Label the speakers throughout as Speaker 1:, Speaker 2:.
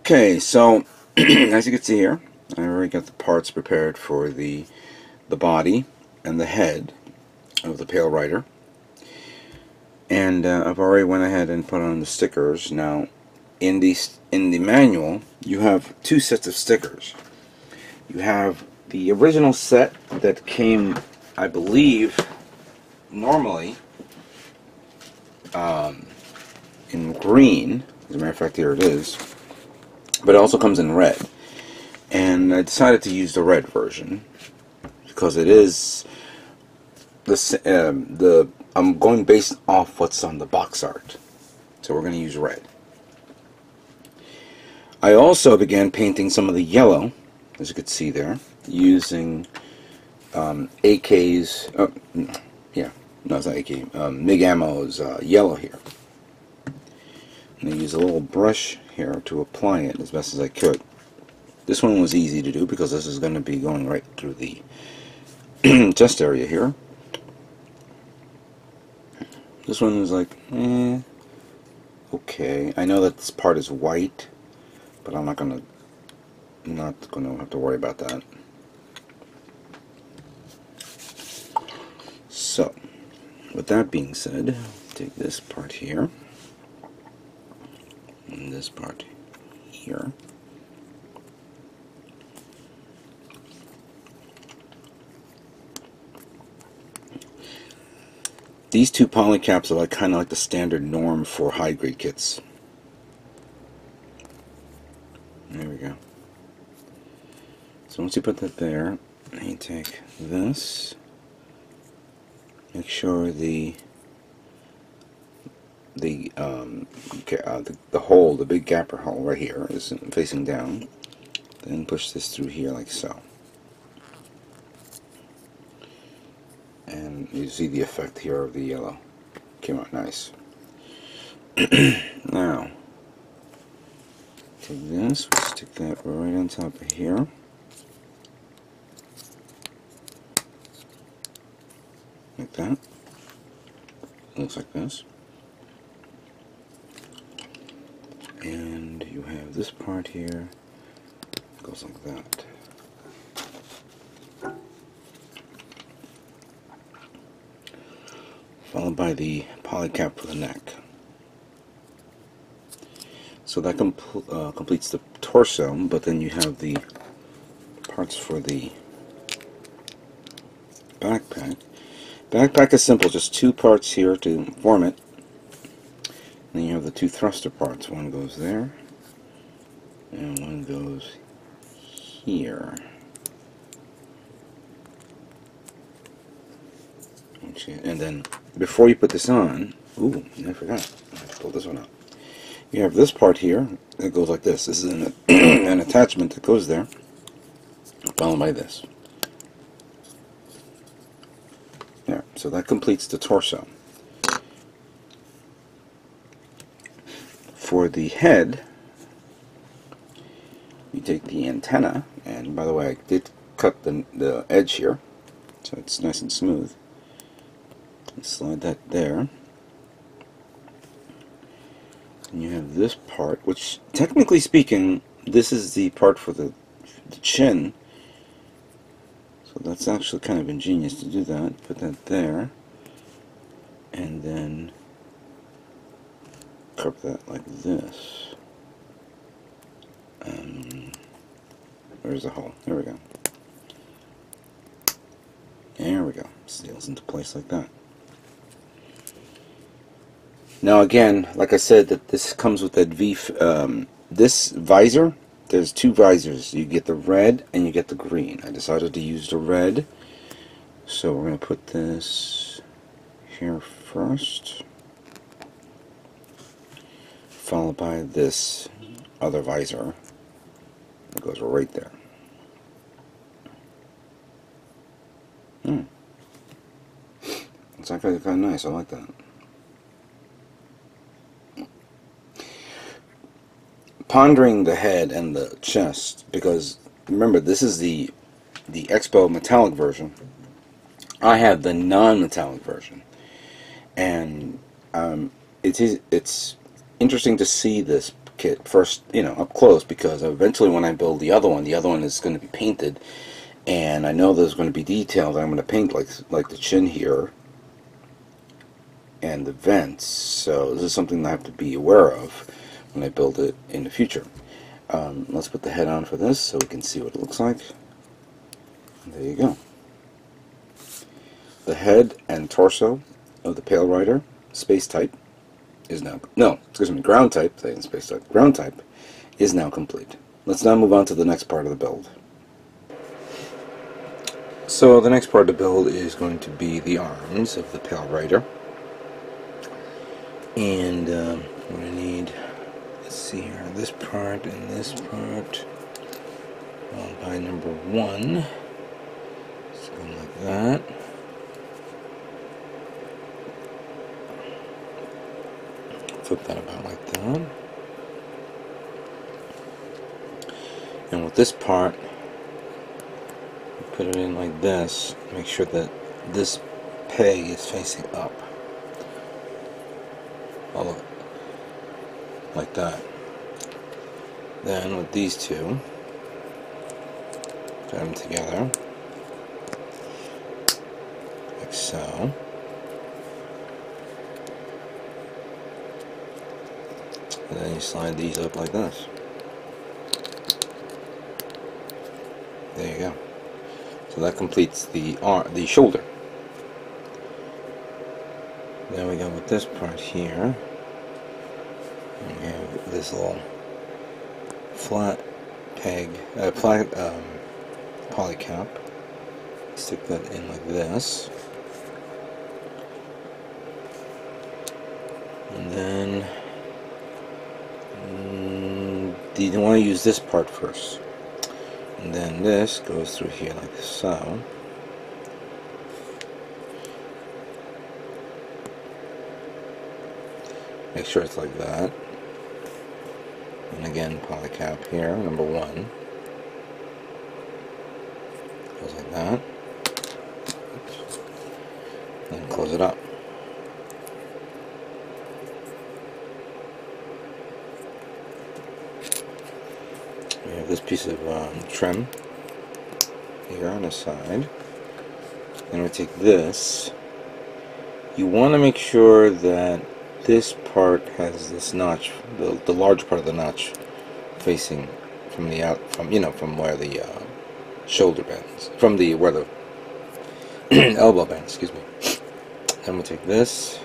Speaker 1: Okay, so as you can see here, I already got the parts prepared for the body and the head of the Pale Rider, and I've already went ahead and put on the stickers. Now, in the manual, you have two sets of stickers. You have the original set that came, I believe, normally in green. As a matter of fact, here it is. But it also comes in red. And I decided to use the red version because it is I'm going based off what's on the box art. So we're going to use red. I also began painting some of the yellow, as you could see there, using AK's, no, it's not AK, MIG Ammo's yellow here. I'm going to use a little brush here to apply it as best as I could. This one was easy to do because this is going to be going right through the chest area here. This one is like, okay. I know that this part is white, but I'm not gonna have to worry about that. So, with that being said, take this part here and this part here. These two polycaps are kind of like the standard norm for high-grade kits. There we go. So once you put that there, you take this. Make sure the hole, the big gapper hole right here, is facing down. Then push this through here like so. And you see the effect here of the yellow. Came out nice. Now, take this, we'll stick that right on top of here. Like that. Looks like this. And you have this part here. Goes like that. Followed by the polycap for the neck. So that completes the torso, but then you have the parts for the backpack. Backpack is simple, just two parts here to form it. And then you have the two thruster parts. One goes there, and one goes here. And then, before you put this on, ooh, I forgot. I have to pull this one out. You have this part here that goes like this. This is an attachment that goes there, followed by this. Yeah, so that completes the torso. For the head, you take the antenna, and by the way, I did cut the edge here, so it's nice and smooth. Slide that there. And you have this part, which technically speaking, this is the part for the chin. So that's actually kind of ingenious to do that. Put that there. And then curve that like this. Where's the hole? There we go. There we go. Seals into place like that. Now again, like I said, that this comes with that this visor. There's two visors. You get the red and you get the green. I decided to use the red, so we're going to put this here first, followed by this other visor that goes right there. It's actually kind of nice. I like that. Pondering the head and the chest, because remember, this is the expo metallic version. I have the non-metallic version, and it's interesting to see this kit first, up close, because eventually when I build the other one is going to be painted, and I know there's going to be details I'm going to paint, like the chin here and the vents. So this is something I have to be aware of when I build it in the future. Let's put the head on for this so we can see what it looks like. There you go. The head and torso of the Pale Rider, space type, is now, no, excuse me, ground type, saying space type, ground type, is now complete. Let's now move on to the next part of the build. So the next part of the build is going to be the arms of the Pale Rider. And what I need, let's see here, this part and this part, by number 1, something like that. Flip that about like that. And with this part, put it in like this, make sure that this peg is facing up. Like that. Then with these two, put them together, like so. And then you slide these up like this. There you go. So that completes the shoulder. Then we go with this part here. And we have this little flat peg, flat poly cap. Stick that in like this. And then you want to use this part first. And then this goes through here like so. Make sure it's like that. And again, poly cap here, number 1. Goes like that. Oops. Then close it up. We have this piece of trim here on the side. Then we take this. You want to make sure that this part has this notch, the large part of the notch, facing from the from where the shoulder bends, from where the elbow bends. Excuse me. Then we take this,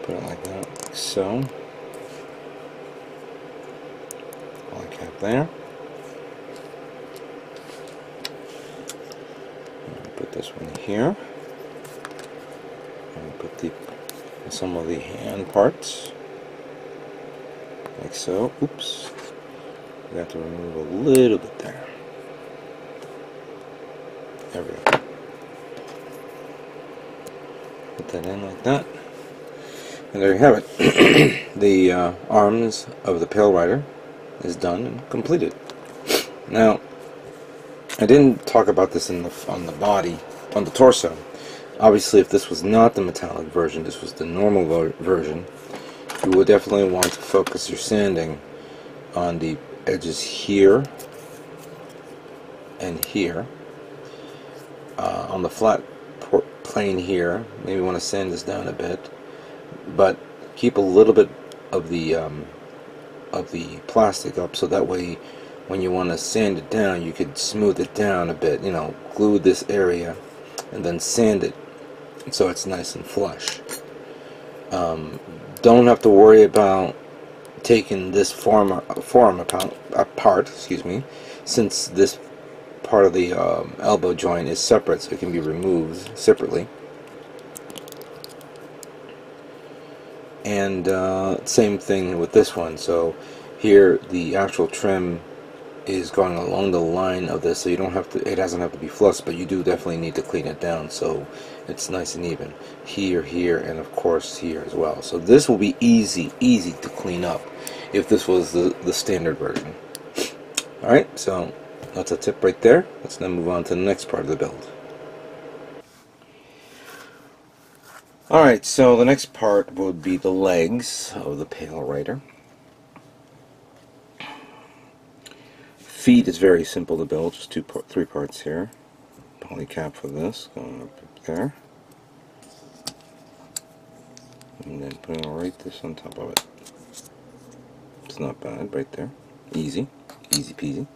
Speaker 1: put it like that, like so. Poly cap there. And put this one here. And put some of the hand parts, like so. Oops, we have to remove a little bit there. There we go. Put that in like that, and there you have it. The arms of the Pale Rider is done and completed. Now, I didn't talk about this on the body, on the torso. Obviously, if this was not the metallic version, this was the normal version, you would definitely want to focus your sanding on the edges here and here. On the flat plane here, maybe want to sand this down a bit, but keep a little bit of the plastic up, so that way when you want to sand it down, you could smooth it down a bit, glue this area and then sand it so it's nice and flush. Don't have to worry about taking this form apart, excuse me, since this part of the elbow joint is separate, so it can be removed separately. And same thing with this one. So here the actual trim is going along the line of this, so you don't have to, it doesn't have to be flush, but you do definitely need to clean it down so it's nice and even here, and of course here as well. So this will be easy to clean up if this was the standard version. Alright, so that's a tip right there. Let's now move on to the next part of the build. Alright, so the next part would be the legs of the Pale Rider. feet is very simple to build, just three parts here. Poly cap for this, going up there. And then putting right this on top of it. It's not bad, right there. Easy. Easy peasy.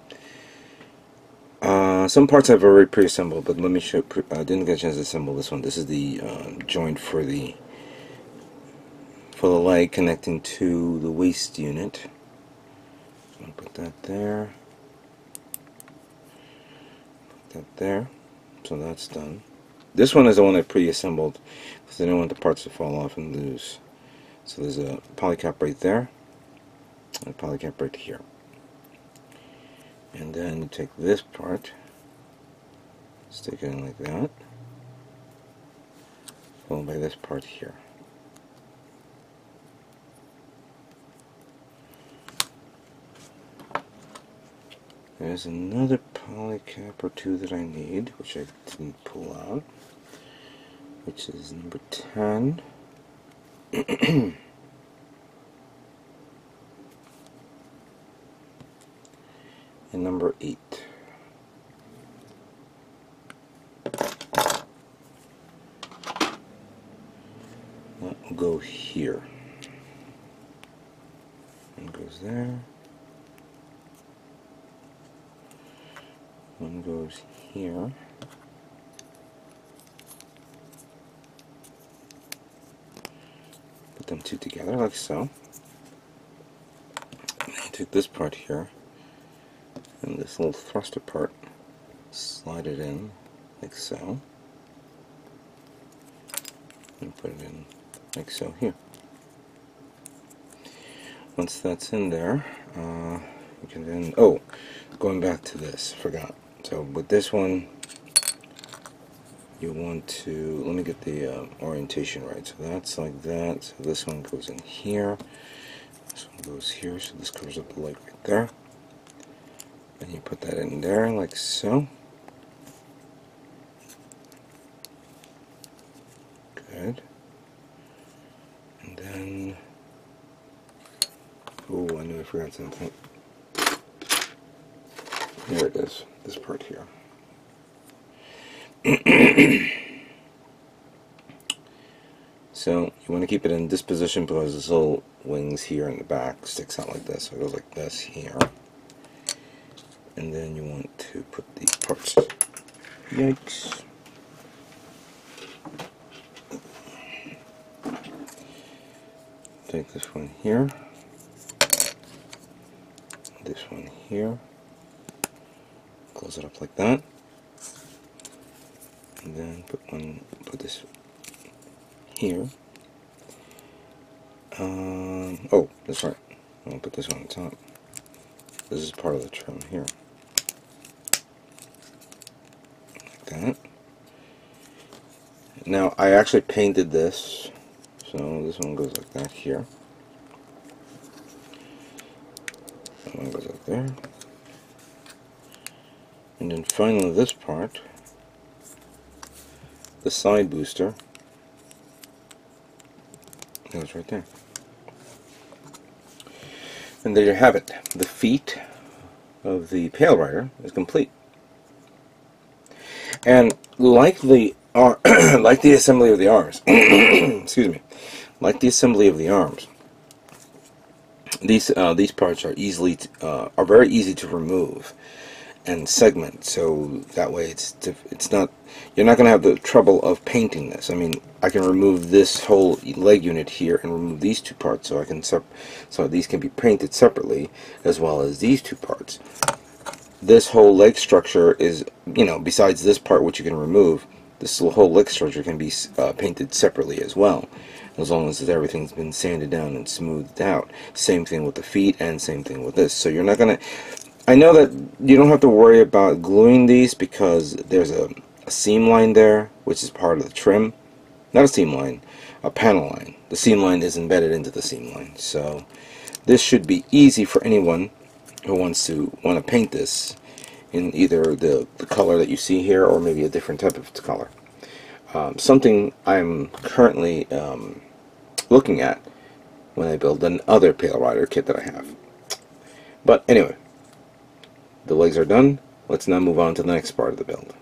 Speaker 1: Some parts I've already pre-assembled, but let me show. I didn't get a chance to assemble this one. This is the joint for the leg connecting to the waist unit. I'll put that there. Put that there. So that's done. This one is the one I pre-assembled because I don't want the parts to fall off and lose. So there's a poly cap right there, and a poly cap right here. And then you take this part, stick it in like that, followed by this part here. There's another poly cap or two that I need, which I didn't pull out, which is number 10. And number 8. That will go here. One goes there. One goes here. Put them two together like so. And take this part here. And this little thruster part, slide it in like so, and put it in like so here. Once that's in there, you can then, going back to this, forgot. So with this one, you want to, let me get the orientation right. So that's like that, so this one goes in here, this one goes here, so this covers up the leg right there. And you put that in there like so. Good. And then, oh, I knew I forgot something. Here it is, this part here. So you want to keep it in this position because this little wings here in the back sticks out like this. So it goes like this here. And then you want to put these parts. Yikes. Take this one here. This one here. Close it up like that. And then put this here. Oh, that's right. I'll put this one on top. This is part of the trim here. That. Now I actually painted this, so this one goes like that here. That one goes like there. And then finally this part, the side booster, goes right there. And there you have it. The feet of the Pale Rider is complete. And like the like the assembly of the arms, excuse me, like the assembly of the arms, these parts are very easy to remove and segment. So that way, it's not, you're not going to have the trouble of painting this. I mean, I can remove this whole leg unit here and remove these two parts, so I can so these can be painted separately, as well as these two parts. This whole leg structure is, besides this part which you can remove, this whole leg structure can be painted separately as well, as long as everything's been sanded down and smoothed out. Same thing with the feet, and same thing with this. So you're not gonna, I know that you don't have to worry about gluing these because there's a seam line there, which is part of the trim. Not a seam line, a panel line. The seam line is embedded into the seam line. So this should be easy for anyone who wants to paint this in either the color that you see here, or maybe a different type of color. Something I'm currently looking at when I build another Pale Rider kit that I have. But anyway, The legs are done. Let's now move on to the next part of the build.